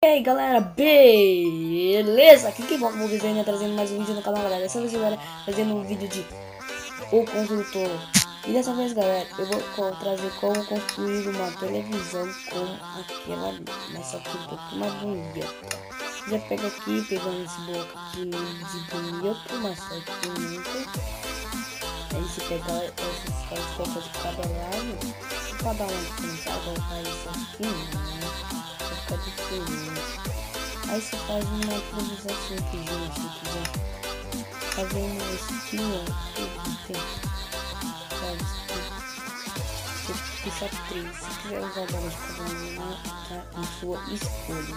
E aí galera, beleza? Aqui quem volta, vou desenhar trazendo mais um vídeo no canal, galera. Dessa vez, galera, trazendo um vídeo de O Construtor. E dessa vez, galera, eu vou trazer como construir uma televisão como aquela ali, mas só que um pouco mais bonita. Já pega aqui, pegando esse bloco aqui de bonito, mas só que bonito. Aí você pega essas cocas de cada lado, cada um começar a colocar isso aqui, né? Fica diferente. Aí você faz uma improvisação aqui, se quiser fazer uma esquina, você puxa 3, se quiser usar bola de cavalo em sua escolha,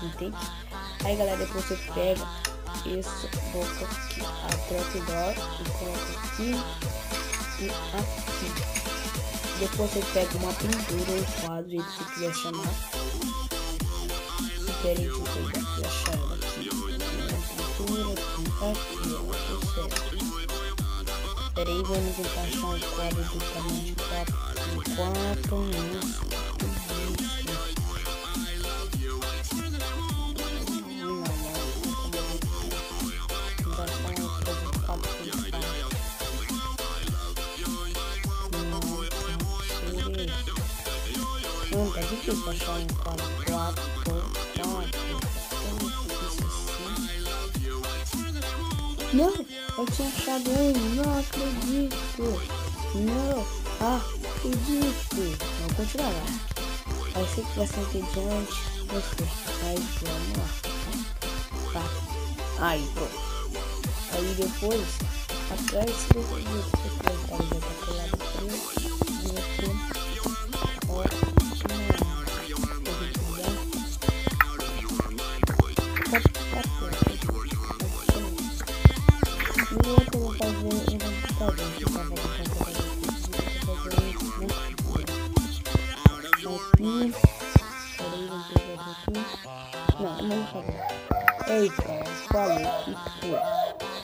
entende? Aí galera, depois você pega esse boca aqui, a própria e coloca aqui e aqui. Depois você pega uma pintura ou um quadro, do jeito que você quiser chamar. Querem que eu vou achar ela aqui. Pintura, aqui, ó. Espera aí, vamos tentar achar um quadro do tamanho de 4 minutos. Não, tá difícil achar um quadro 4. Não, eu tinha achado um, não acredito. Não acredito. Vamos continuar lá. Aí se tivesse entediante, você. Aí vamos lá. Tá. Aí pronto. Aí depois, atrás do você colocar o já colado preto. E aqui. Não, não vou fazer. Eita, falou que foi.